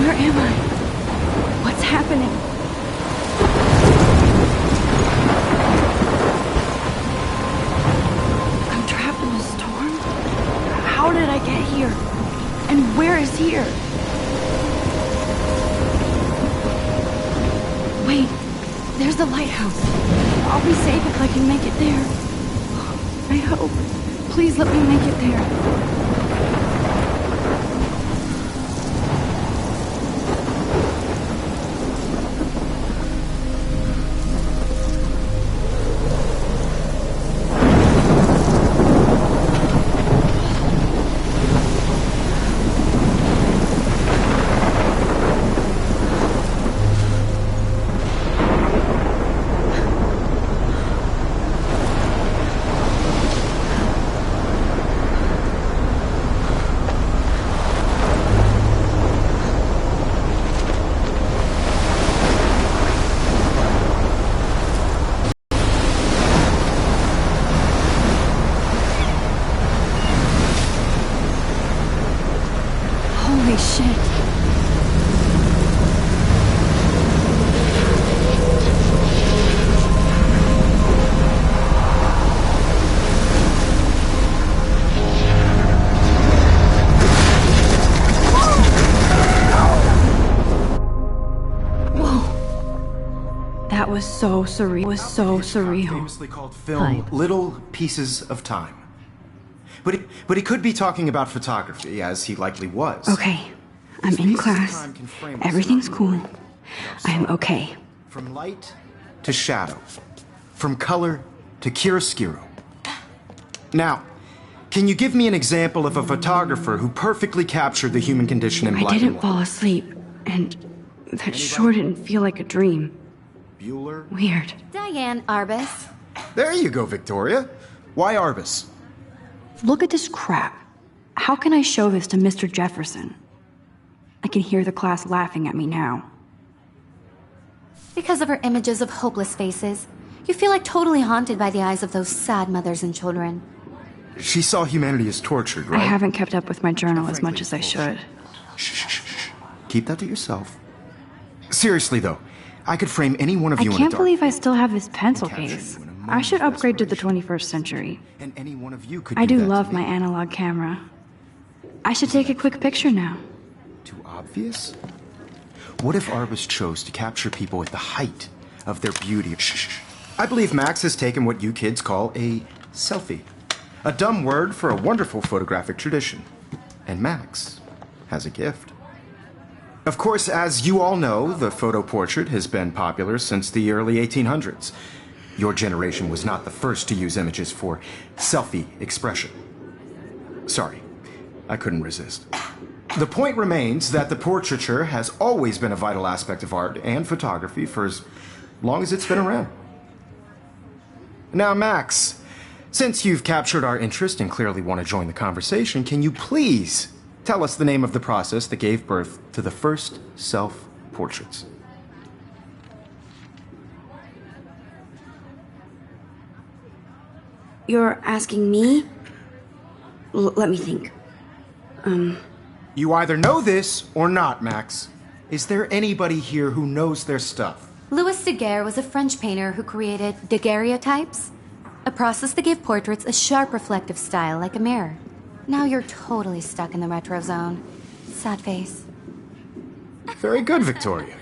Where am I? What's happening? I'm trapped in a storm? How did I get here? And where is here? Wait, there's the lighthouse. I'll be safe if I can make it there. I hope. Please let me make it there. Holy shit. Whoa. That was so surreal. It was so surreal. Famously called film Little Pieces of Time. But he could be talking about photography, as he likely was. Okay, I'm in class. Everything's cool. I'm okay. From light to shadow. From color to chiaroscuro. Now, can you give me an example of a photographer who perfectly captured the human condition in black and white? I didn't fall asleep, and that sure didn't feel like a dream. Bueller? Weird. Diane Arbus. There you go, Victoria. Why Arbus? Look at this crap. How can I show this to Mr. Jefferson? I can hear the class laughing at me now. Because of her images of hopeless faces, you feel like totally haunted by the eyes of those sad mothers and children. She saw humanity as tortured, right? I haven't kept up with my journal as much as I should. Shh. Keep that to yourself. Seriously, though, I could frame any one of you in a I can't dark believe I still have this pencil case. I should upgrade to the 21st century. And any one of you could I do that to love me. my analog camera. I should take a quick picture now. Too obvious? What if Arbus chose to capture people at the height of their beauty? Shh. I believe Max has taken what you kids call a selfie. A dumb word for a wonderful photographic tradition. And Max has a gift. Of course, as you all know, the photo portrait has been popular since the early 1800s. Your generation was not the first to use images for selfie expression. Sorry, I couldn't resist. The point remains that the portraiture has always been a vital aspect of art and photography for as long as it's been around. Now, Max, since you've captured our interest and clearly want to join the conversation, can you please tell us the name of the process that gave birth to the first self-portraits? You're asking me? Let me think. You either know this or not, Max. Is there anybody here who knows their stuff? Louis Daguerre was a French painter who created daguerreotypes, a process that gave portraits a sharp reflective style like a mirror. Now you're totally stuck in the retro zone. Sad face. Very good, Victoria.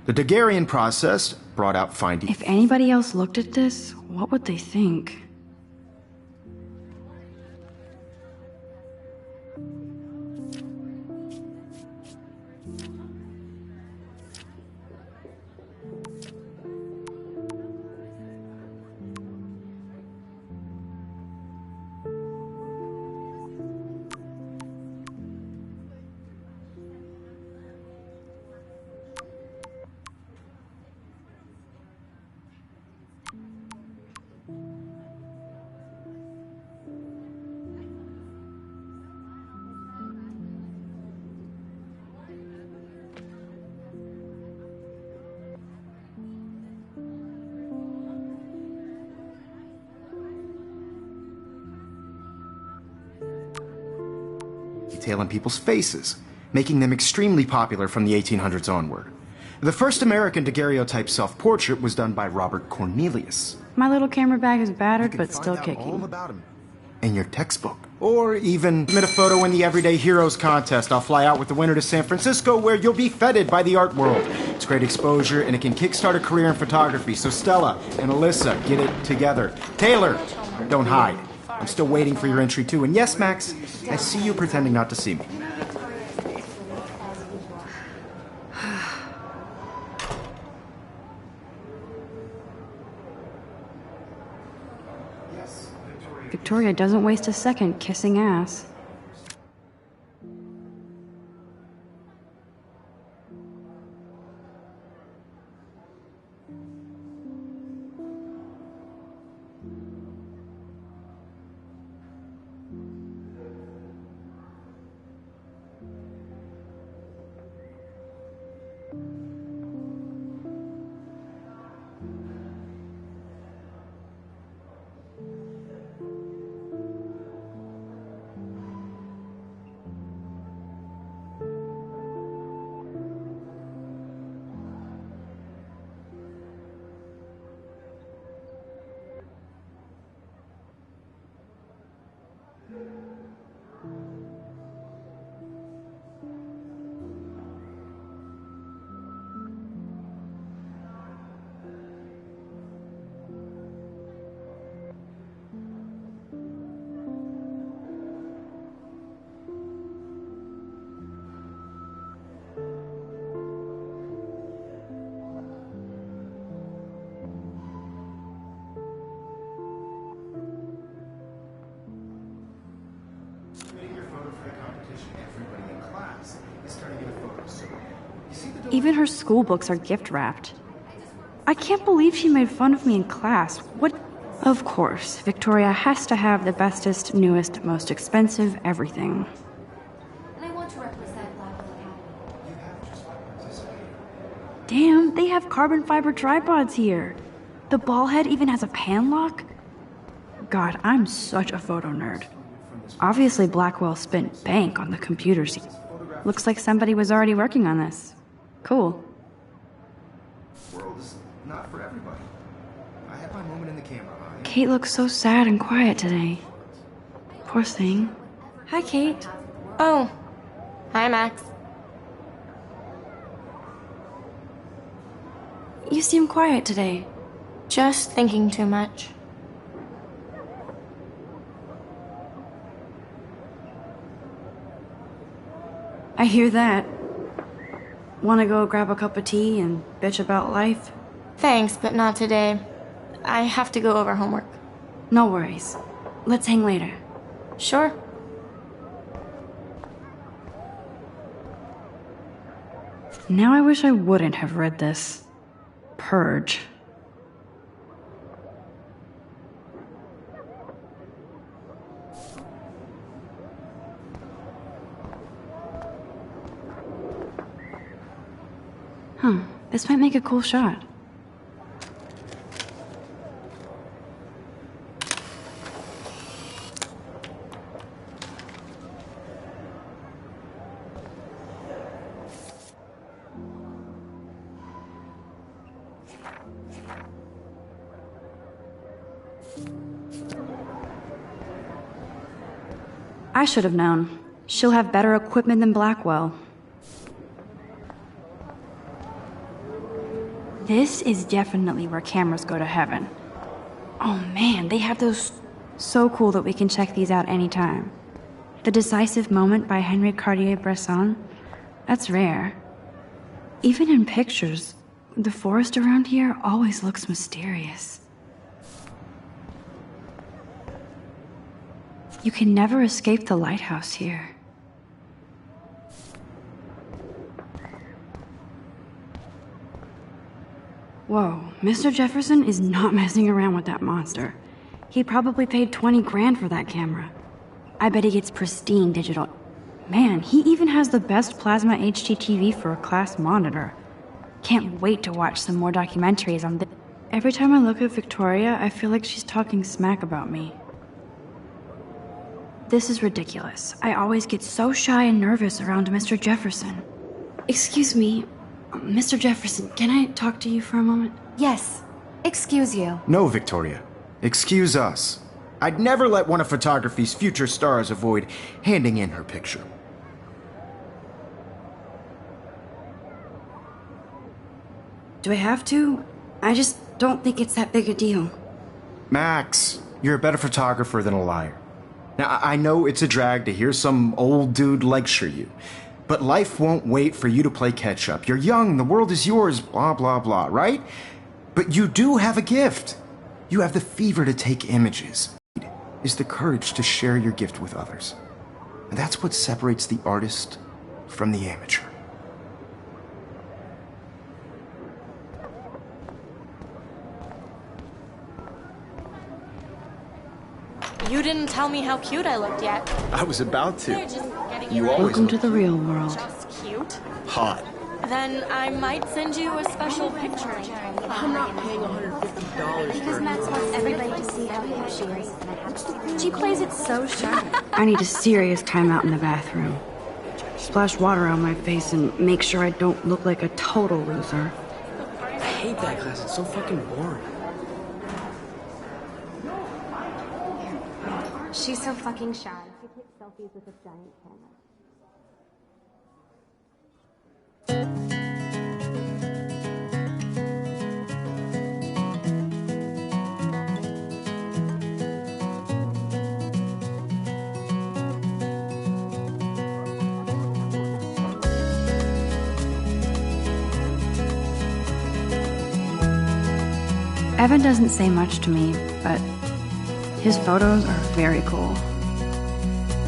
The Daguerrean process brought out finding... If anybody else looked at this, what would they think? Detail in people's faces, making them extremely popular from the 1800s onward. The first American daguerreotype self-portrait was done by Robert Cornelius. My little camera bag is battered, You but can still find out all kicking. about him in your textbook. Or even submit a photo in the Everyday Heroes contest. I'll fly out with the winner to San Francisco, where you'll be feted by the art world. It's great exposure, and it can kickstart a career in photography. So Stella and Alyssa, get it together. Taylor, don't hide. I'm still waiting for your entry too. And yes, Max, I see you pretending not to see me. Victoria doesn't waste a second kissing ass. Even her school books are gift wrapped. I can't believe she made fun of me in class. What? Of course, Victoria has to have the bestest, newest, most expensive everything. And I want to represent Blackwell Academy. Damn, they have carbon fiber tripods here. The ball head even has a pan lock. God, I'm such a photo nerd. Obviously, Blackwell spent bank on the computers. Looks like somebody was already working on this. Cool. World is not for everybody. I had my moment in the camera. Kate looks so sad and quiet today. Poor thing. Hi, Kate. Oh. Hi, Max. You seem quiet today. Just thinking too much. I hear that. Wanna go grab a cup of tea and bitch about life? Thanks, but not today. I have to go over homework. No worries. Let's hang later. Sure. Now I wish I wouldn't have read this. Purge. Huh, this might make a cool shot. I should have known. She'll have better equipment than Blackwell. This is definitely where cameras go to heaven. Oh man, they have those. So cool that we can check these out anytime. The Decisive Moment by Henri Cartier-Bresson. That's rare. Even in pictures, the forest around here always looks mysterious. You can never escape the lighthouse here. Whoa, Mr. Jefferson is not messing around with that monster. He probably paid 20 grand for that camera. I bet he gets pristine digital. Man, he even has the best plasma HDTV for a class monitor. Can't wait to watch some more documentaries on this. Every time I look at Victoria, I feel like she's talking smack about me. This is ridiculous. I always get so shy and nervous around Mr. Jefferson. Excuse me, Mr. Jefferson, can I talk to you for a moment? Yes. Excuse you. No, Victoria. Excuse us. I'd never let one of photography's future stars avoid handing in her picture. Do I have to? I just don't think it's that big a deal. Max, you're a better photographer than a liar. Now, I know it's a drag to hear some old dude lecture you, but life won't wait for you to play catch-up. You're young, the world is yours, blah, blah, blah, right? But you do have a gift. You have the fever to take images. Is the courage to share your gift with others. And that's what separates the artist from the amateur. You didn't tell me how cute I looked yet. I was about to. You're just getting You your always Welcome look to the real world. just cute. hot. Then I might send you a special picture. I'm not paying $150 Because Max wants everybody to see how cute she is. She plays it so shy. I need a serious timeout in the bathroom. Splash water on my face and make sure I don't look like a total loser. I hate that class. It's so fucking boring. She's so fucking shy. She takes selfies with a giant camera. Evan doesn't say much to me, but his photos are very cool.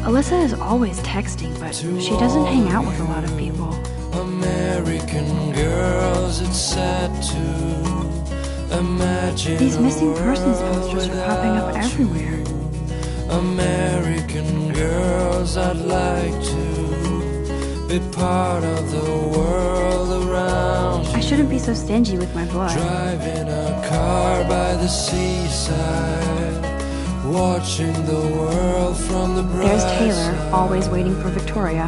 Alyssa is always texting, but she doesn't hang out with a lot of people. American girls, it's sad to imagine. These missing persons posters are popping up everywhere. American girls, I'd like to be part of the world around you. I shouldn't be so stingy with my blood. Driving a car by the seaside, watching the world from the bright There's Taylor, side. always waiting for Victoria.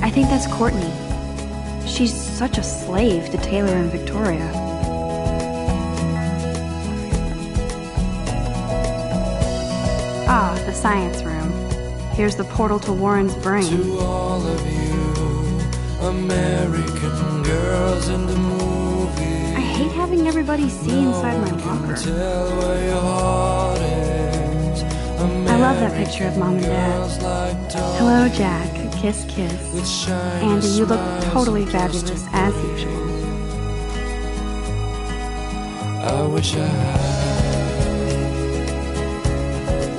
I think that's Courtney. She's such a slave to Taylor and Victoria. Ah, the science room. Here's the portal to Warren's brain. To all of you, American girls in the movie. I hate having everybody see inside my locker. Tell where your heart is. I love that picture of Mom and Dad. Like Hello, Jack. Kiss, kiss. with shiny Andy, you look smiles totally to fabulous, as usual. I wish I had.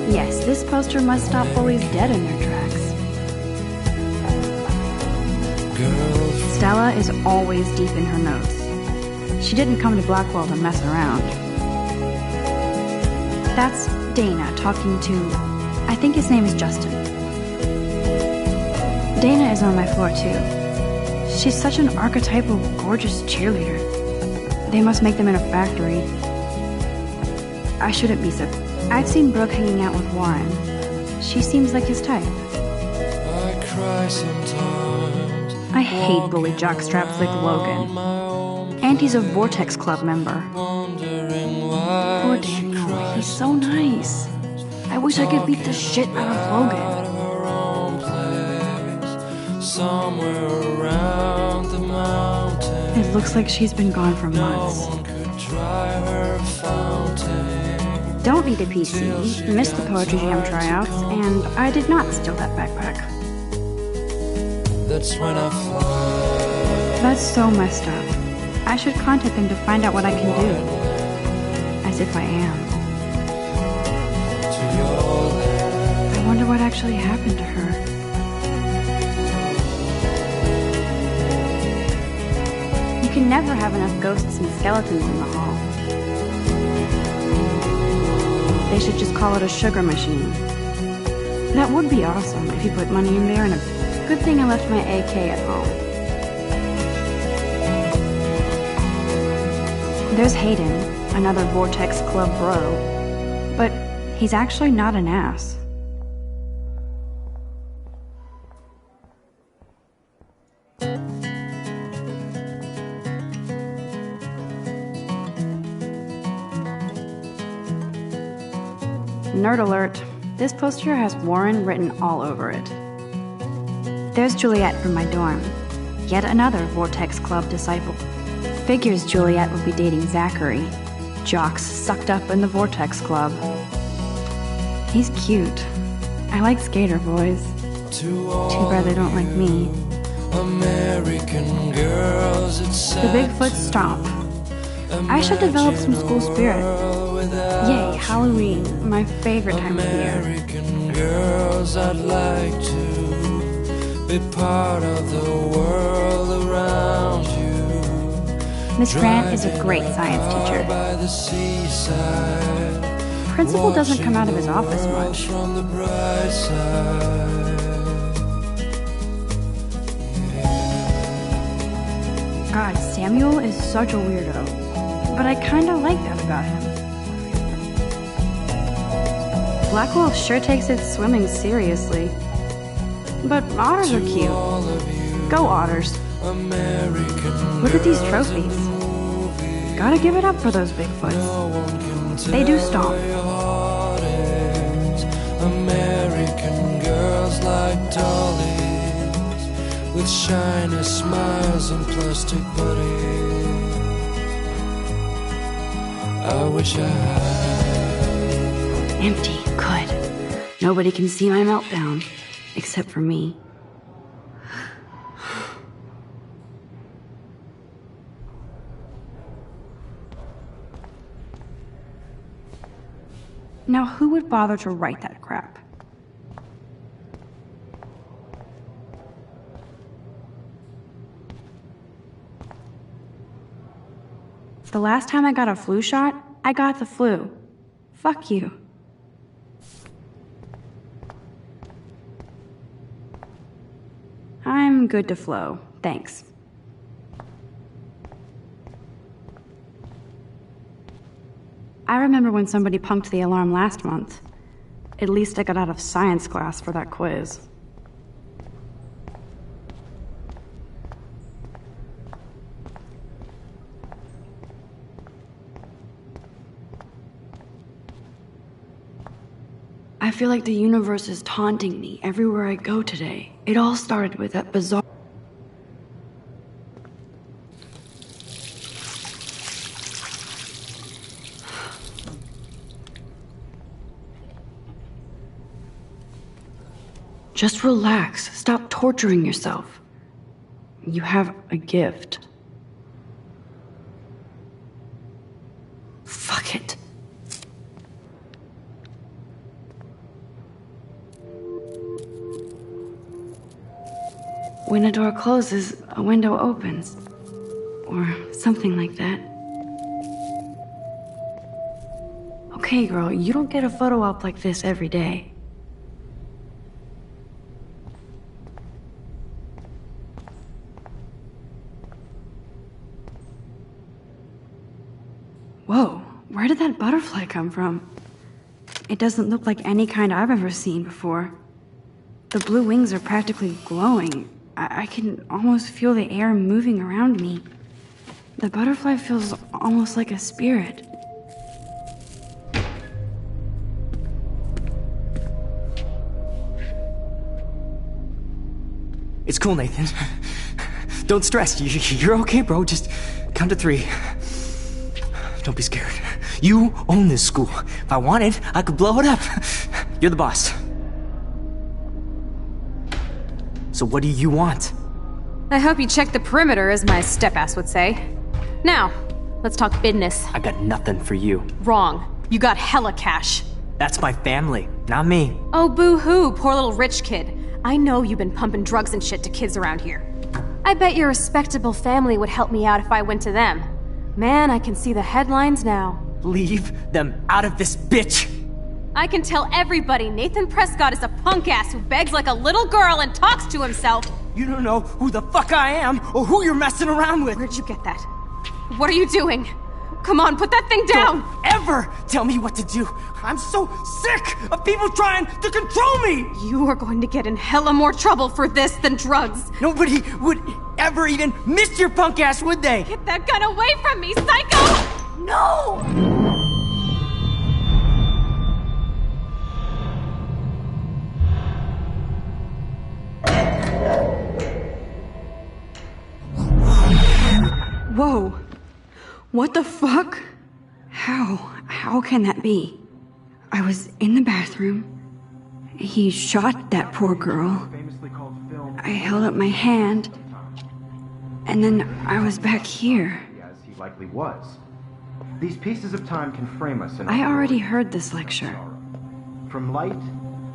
Yes, this poster must stop bullies dead in their tracks. Girls Stella is always deep in her notes. She didn't come to Blackwell to mess around. That's Dana talking to, I think his name is Justin. Dana is on my floor too. She's such an archetypal, gorgeous cheerleader. They must make them in a factory. I shouldn't be so. I've seen Brooke hanging out with Warren. She seems like his type. I cry sometimes. I hate bully jockstraps like Logan. And he's a Vortex Club member. Wondering why Poor Daniel, he's so nice. I wish I could beat the shit out of Logan. her own place, somewhere around the mountain. It looks like she's been gone for months. One could try her fountain. Don't need a PC, missed the Poetry Jam tryouts, and I did not steal that backpack. That's when I fly. That's so messed up. I should contact them to find out what I can do. As if I am. To your land. I wonder what actually happened to her. You can never have enough ghosts and skeletons in the hall. They should just call it a sugar machine. That would be awesome if you put money in there, and a good thing I left my AK at home. There's Hayden, another Vortex Club bro. But He's actually not an ass. Nerd alert. This poster has Warren written all over it. There's Juliet from my dorm. Yet another Vortex Club disciple. Figures Juliet would be dating Zachary. Jocks sucked up in the Vortex Club. He's cute. I like skater boys. Too bad they don't like me. American girls, The Bigfoot Stomp. I should develop some school spirit. Yay, Halloween, my favorite time of year. American girls, I'd like to be part of the world around you. Miss Grant is a great science teacher. By the seaside, Principal doesn't come out of his office much. from the bright side. God, Samuel is such a weirdo. But I kinda like that about him. Blackwolf sure takes its swimming seriously. But otters are cute. Go otters. American Look at these trophies. Gotta give it up for those Bigfoots. They do stomp. American girls like dollies with shiny smiles and plastic bodies. I wish I had. Empty. Good. Nobody can see my meltdown. Except for me. Now, who would bother to write that crap? The last time I got a flu shot, I got the flu. Fuck you. I'm good to flow, thanks. I remember when somebody punked the alarm last month. At least I got out of science class for that quiz. I feel like the universe is taunting me everywhere I go today. It all started with that bizarre... Just relax. Stop torturing yourself. You have a gift. Fuck it. When a door closes, a window opens. Or something like that. Okay, girl, you don't get a photo op like this every day. Whoa, where did that butterfly come from? It doesn't look like any kind I've ever seen before. The blue wings are practically glowing. I can almost feel the air moving around me. The butterfly feels almost like a spirit. It's cool, Nathan. Don't stress. You're okay, bro. Just count to 3. Don't be scared. You own this school. If I wanted, I could blow it up. You're the boss. So what do you want? I hope you checked the perimeter, as my step-ass would say. Now, let's talk business. I got nothing for you. Wrong. You got hella cash. That's my family, not me. Oh, boo-hoo, poor little rich kid. I know you've been pumping drugs and shit to kids around here. I bet your respectable family would help me out if I went to them. Man, I can see the headlines now. Leave them out of this bitch! I can tell everybody Nathan Prescott is a punk ass who begs like a little girl and talks to himself. You don't know who the fuck I am or who you're messing around with. Where'd you get that? What are you doing? Come on, put that thing down! Don't ever tell me what to do! I'm so sick of people trying to control me! You are going to get in hella more trouble for this than drugs. Nobody would ever even miss your punk ass, would they? Get that gun away from me, psycho! No! Whoa. What the fuck? How can that be? I was in the bathroom. He shot that poor girl. I held up my hand. And then I was back here. As he likely was. These pieces of time can frame us in I already heard this lecture. From light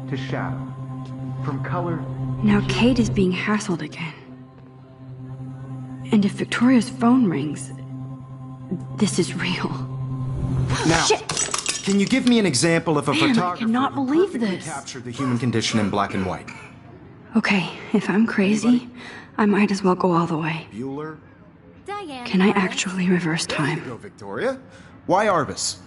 to shadow. From color. Now Kate is being hassled again. And if Victoria's phone rings, this is real. Now, Shit. Can you give me an example of a Man, I photographer cannot who believe perfectly this. captured the human condition in black and white? Okay, if I'm crazy, I might as well go all the way. Bueller? Diane. Can I actually reverse time? Go, Victoria. Why Arbus?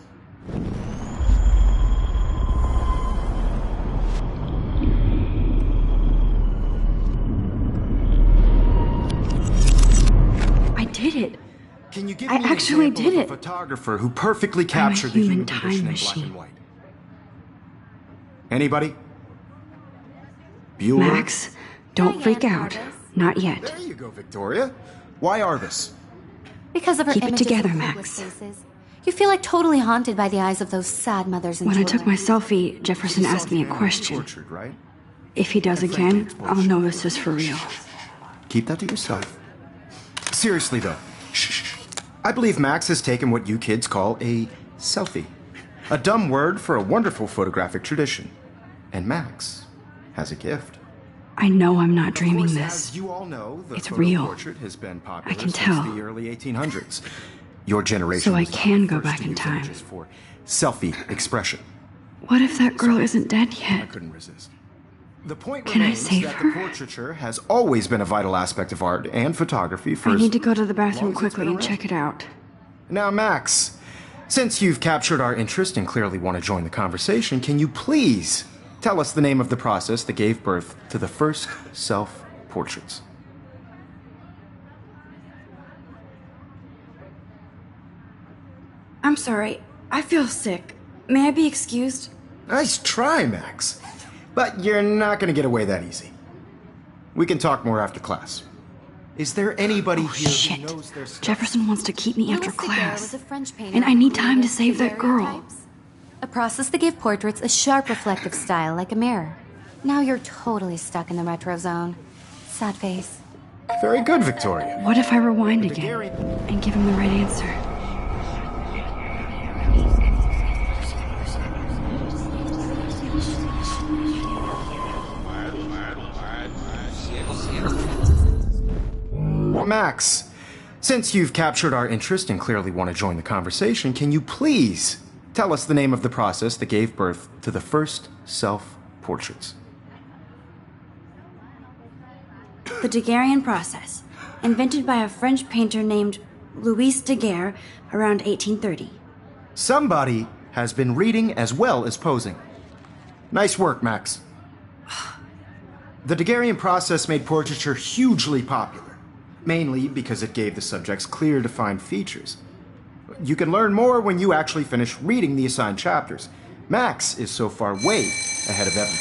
I did it. Can you give I me an actually example did of it. a photographer who perfectly captured the human human time condition in machine. black and white? Anybody? Bueller? Max, don't freak out. Not yet. There you go, Victoria. Why Arbus? Because of her Keep it images together, of Max. hopeless faces. You feel like totally haunted by the eyes of those sad mothers and When I children. took my selfie, Jefferson asked me a question. Tortured, right? If he does again, I'll know this is for real. Keep that to yourself. Seriously, though. Shh. I believe Max has taken what you kids call a selfie. A dumb word for a wonderful photographic tradition. And Max has a gift. I know I'm not Of dreaming course, this. as you all know, the It's photo real. portrait has been popular I can since tell. the early 1800s. Your generation So I was not can the go first back to in use time. images for selfie expression. What if that girl isn't dead I yet? couldn't resist. The point Can I remains save that her? the portraiture has always been a vital aspect of art and photography for I as need to go to the long bathroom as it's quickly been and check it out. Now, Max, since you've captured our interest and clearly want to join the conversation, can you please tell us the name of the process that gave birth to the first self-portraits? I'm sorry. I feel sick. May I be excused? Nice try, Max. But you're not going to get away that easy. We can talk more after class. Is there anybody here Shit. who knows their stuff? Jefferson wants to keep me after Louis Daguerre class. was a French painter And I need who time to created save that girl. daguerreotypes, a process that gave portraits a sharp reflective style like a mirror. Now you're totally stuck in the retro zone. Sad face. Very good, Victoria. What if I rewind again Daguerrean- and give him the right answer? Max, since you've captured our interest and clearly want to join the conversation, can you please tell us the name of the process that gave birth to the first self-portraits? The Daguerrean process, invented by a French painter named Louis Daguerre around 1830. Somebody has been reading as well as posing. Nice work, Max. The Daguerrean process made portraiture hugely popular, mainly because it gave the subjects clear, defined features. You can learn more when you actually finish reading the assigned chapters. Max is so far way ahead of Evan.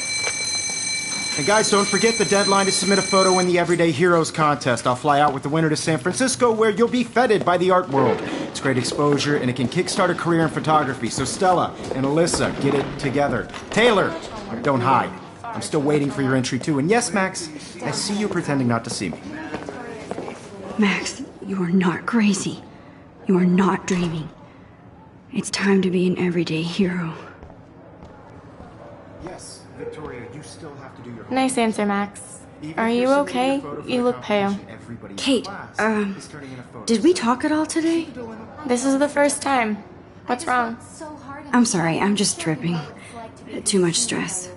And guys, don't forget the deadline to submit a photo in the Everyday Heroes contest. I'll fly out with the winner to San Francisco, where you'll be feted by the art world. It's great exposure, and it can kickstart a career in photography. So Stella and Alyssa, get it together. Taylor, don't hide. I'm still waiting for your entry too. And yes, Max, I see you pretending not to see me. Max, you are not crazy. You are not dreaming. It's time to be an everyday hero. Yes, Victoria, you still have to do your Nice answer, Max. Are you okay? You look pale. Kate, did we talk at all today? This is the first time. What's wrong? I'm sorry, I'm just tripping. Too much stress.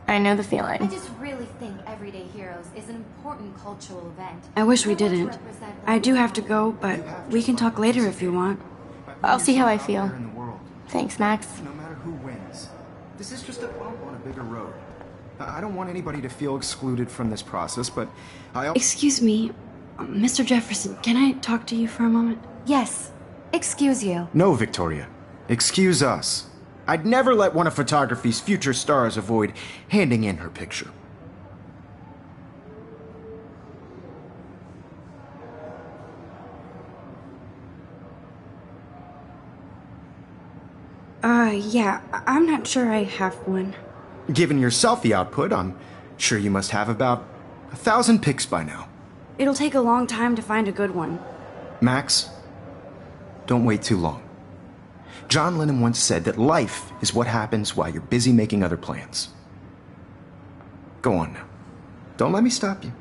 I know the I feeling. just really think Everyday Heroes is an important cultural event. I wish we didn't. I do have to go, but we can talk later if you want. I'll see how I feel. In the world, Thanks, Max. no matter who wins. This is just a bump on a bigger road. I don't want anybody to feel excluded from this process, but Excuse me, Mr. Jefferson, can I talk to you for a moment? Yes. Excuse you. No, Victoria. Excuse us. I'd never let one of photography's future stars avoid handing in her picture. Yeah, I'm not sure I have one. Given your selfie output, I'm sure you must have about 1,000 pics by now. It'll take a long time to find a good one. Max, don't wait too long. John Lennon once said that life is what happens while you're busy making other plans. Go on now. Don't let me stop you.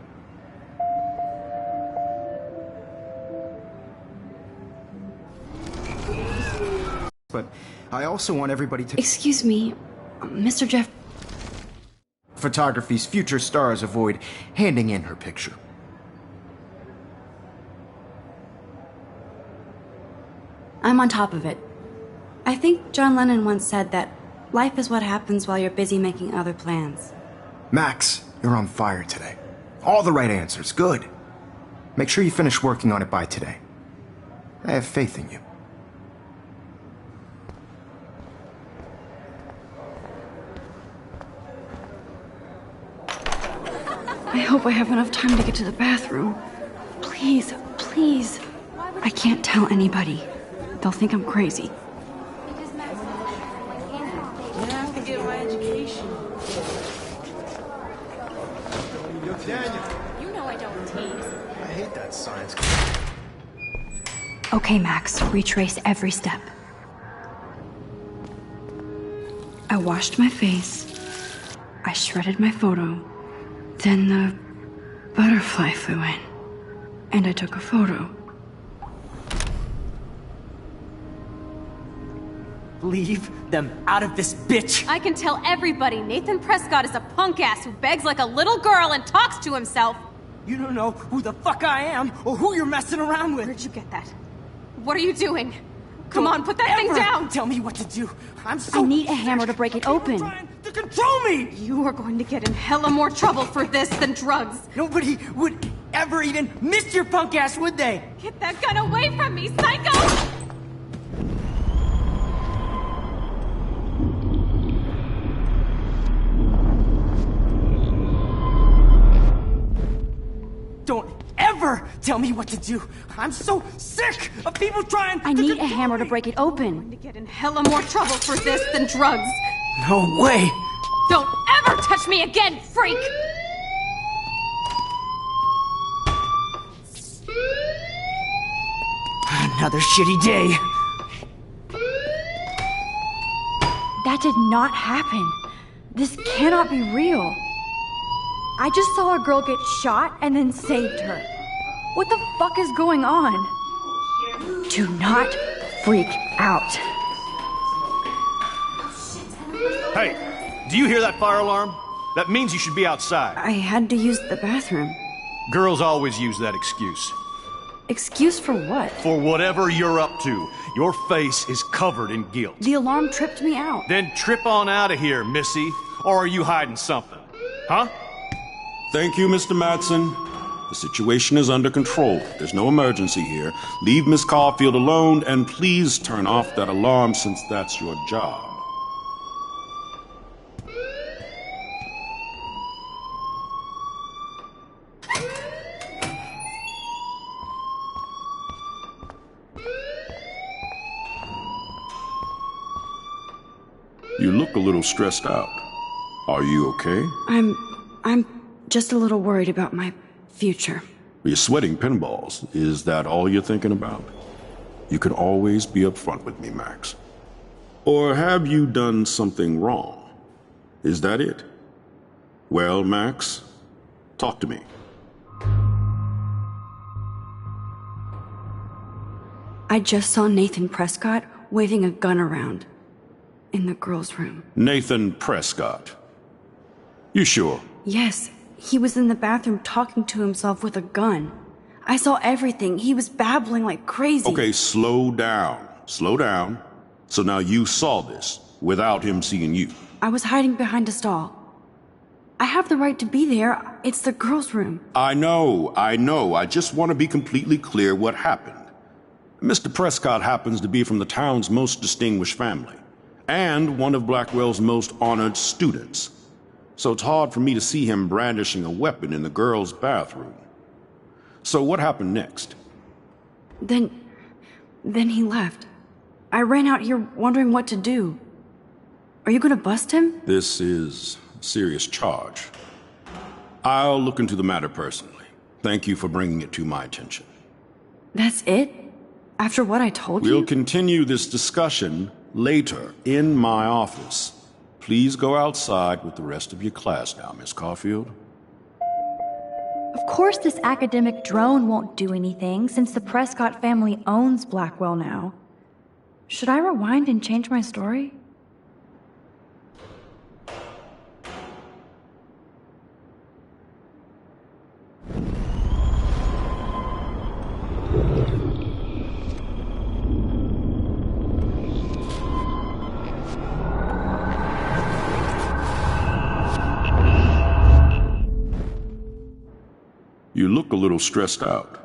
But I also want everybody to... Excuse me, Mr. Jeff... Photography's future stars avoid handing in her picture. I'm on top of it. I think John Lennon once said that life is what happens while you're busy making other plans. Max, you're on fire today. All the right answers. Good. Make sure you finish working on it by today. I have faith in you. I hope I have enough time to get to the bathroom. Please, please. I can't tell anybody. They'll think I'm crazy. I have to get my education. Daniel, You know I don't tease. I hate that science. Okay, Max, retrace every step. I washed my face. I shredded my photo. Then the butterfly flew in. And I took a photo. Leave them out of this bitch! I can tell everybody Nathan Prescott is a punk ass who begs like a little girl and talks to himself. You don't know who the fuck I am or who you're messing around with. Where'd you get that? What are you doing? Come on, put that thing Ever down! Tell me what to do. I'm so I need a hammer to break it open. trying to control me! You are going to get in hella more trouble for this than drugs. Nobody would ever even miss your punk ass, would they? Get that gun away from me, psycho! Don't ever tell me what to do. I'm so sick of people trying I to need a control hammer to me. break it Going open. to get in hella more trouble for this than drugs. No way! Don't ever touch me again, freak! Another shitty day. That did not happen. This cannot be real. I just saw a girl get shot and then saved her. What the fuck is going on? Do not freak out. Hey, do you hear that fire alarm? That means you should be outside. I had to use the bathroom. Girls always use that excuse. Excuse for what? For whatever you're up to, your face is covered in guilt. The alarm tripped me out. Then trip on out of here, Missy. Or are you hiding something? Huh? Thank you, Mr. Madsen. The situation is under control. There's no emergency here. Leave Miss Caulfield alone, and please turn off that alarm since that's your job. You look a little stressed out. Are you okay? I'm just a little worried about my future. You're sweating pinballs. Is that all you're thinking about? You can always be upfront with me, Max. Or have you done something wrong? Is that it? Well, Max, talk to me. I just saw Nathan Prescott waving a gun around in the girls' room. Nathan Prescott. You sure? Yes, he was in the bathroom talking to himself with a gun. I saw everything. He was babbling like crazy. Okay, slow down. Slow down. So now you saw this without him seeing you. I was hiding behind a stall. I have the right to be there. It's the girls' room. I know. I just want to be completely clear what happened. Mr. Prescott happens to be from the town's most distinguished family, and one of Blackwell's most honored students. So it's hard for me to see him brandishing a weapon in the girls' bathroom. So what happened next? Then he left. I ran out here wondering what to do. Are you gonna bust him? This is a serious charge. I'll look into the matter personally. Thank you for bringing it to my attention. That's it? After what I told you? We'll continue this discussion later in my office. Please go outside with the rest of your class now, Miss Caulfield. Of course this academic drone won't do anything, since the Prescott family owns Blackwell now. Should I rewind and change my story? You look a little stressed out.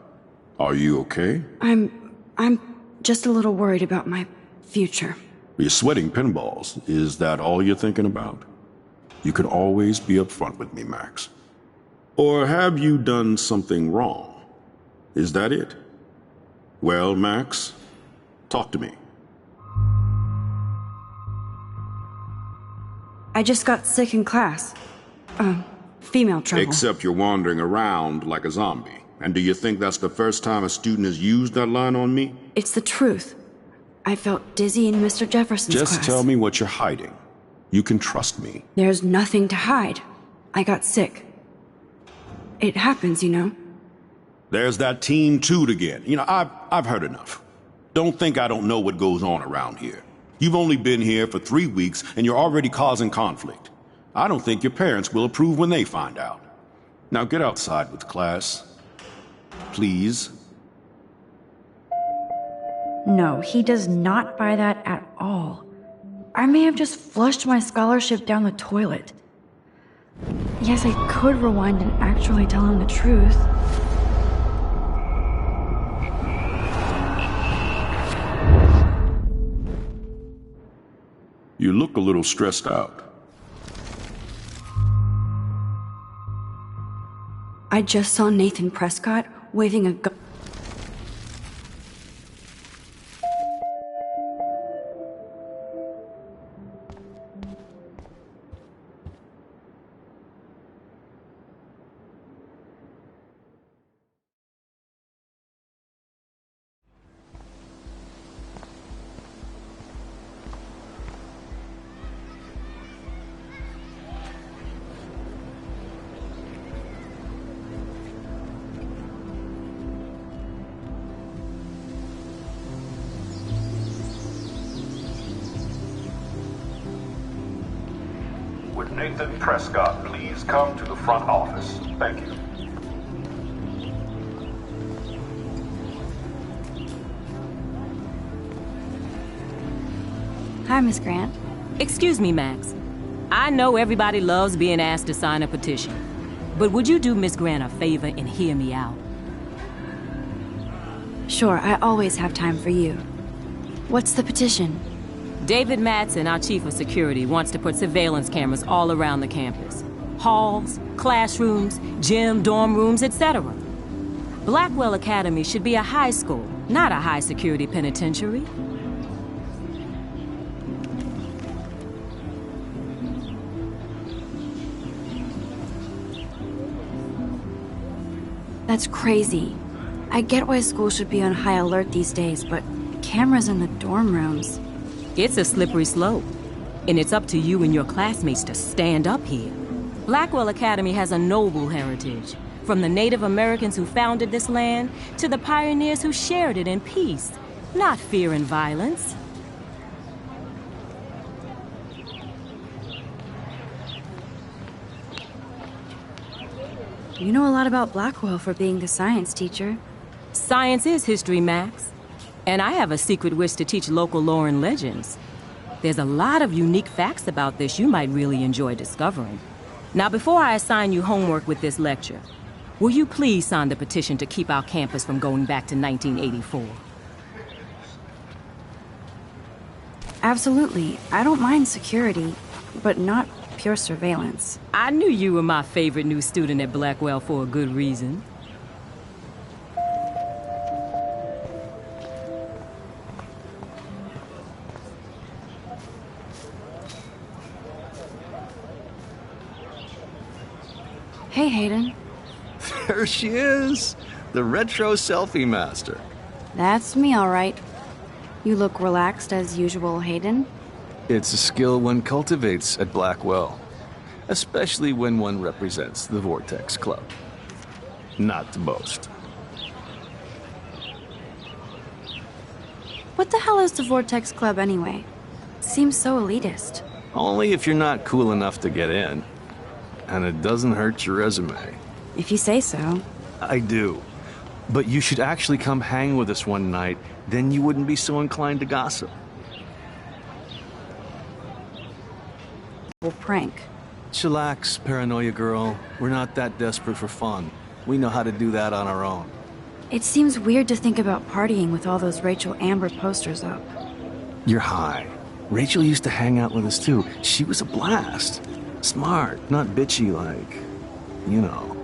Are you okay? I'm just a little worried about my future. You're sweating pinballs. Is that all you're thinking about? You can always be upfront with me, Max. Or have you done something wrong? Is that it? Well, Max, talk to me. I just got sick in class. Female trouble. Except you're wandering around like a zombie. And do you think that's the first time a student has used that line on me? It's the truth. I felt dizzy in Mr. Jefferson's class. Just tell me what you're hiding. You can trust me. There's nothing to hide. I got sick. It happens, you know. There's that teen toot again. You know, I've heard enough. Don't think I don't know what goes on around here. You've only been here for 3 weeks and you're already causing conflict. I don't think your parents will approve when they find out. Now get outside with class. Please. No, he does not buy that at all. I may have just flushed my scholarship down the toilet. Yes, I could rewind and actually tell him the truth. You look a little stressed out. I just saw Nathan Prescott waving a gun. Would Nathan Prescott please come to the front office? Thank you. Hi, Miss Grant. Excuse me, Max. I know everybody loves being asked to sign a petition, but would you do Miss Grant a favor and hear me out? Sure, I always have time for you. What's the petition? David Madsen, our chief of security, wants to put surveillance cameras all around the campus. Halls, classrooms, gym, dorm rooms, etc. Blackwell Academy should be a high school, not a high-security penitentiary. That's crazy. I get why school should be on high alert these days, but cameras in the dorm rooms... It's a slippery slope, and it's up to you and your classmates to stand up here. Blackwell Academy has a noble heritage, from the Native Americans who founded this land to the pioneers who shared it in peace, not fear and violence. You know a lot about Blackwell for being the science teacher. Science is history, Max. And I have a secret wish to teach local lore and legends. There's a lot of unique facts about this you might really enjoy discovering. Now, before I assign you homework with this lecture, will you please sign the petition to keep our campus from going back to 1984? Absolutely. I don't mind security, but not pure surveillance. I knew you were my favorite new student at Blackwell for a good reason. Hey, Hayden. There she is, the retro selfie master. That's me, all right. You look relaxed as usual, Hayden. It's a skill one cultivates at Blackwell, especially when one represents the Vortex Club. Not to boast. What the hell is the Vortex Club anyway? Seems so elitist. Only if you're not cool enough to get in. And it doesn't hurt your resume. If you say so. I do. But you should actually come hang with us one night, then you wouldn't be so inclined to gossip. We'll prank. Chillax, paranoia girl. We're not that desperate for fun. We know how to do that on our own. It seems weird to think about partying with all those Rachel Amber posters up. You're high. Rachel used to hang out with us too. She was a blast. Smart, not bitchy like, you know.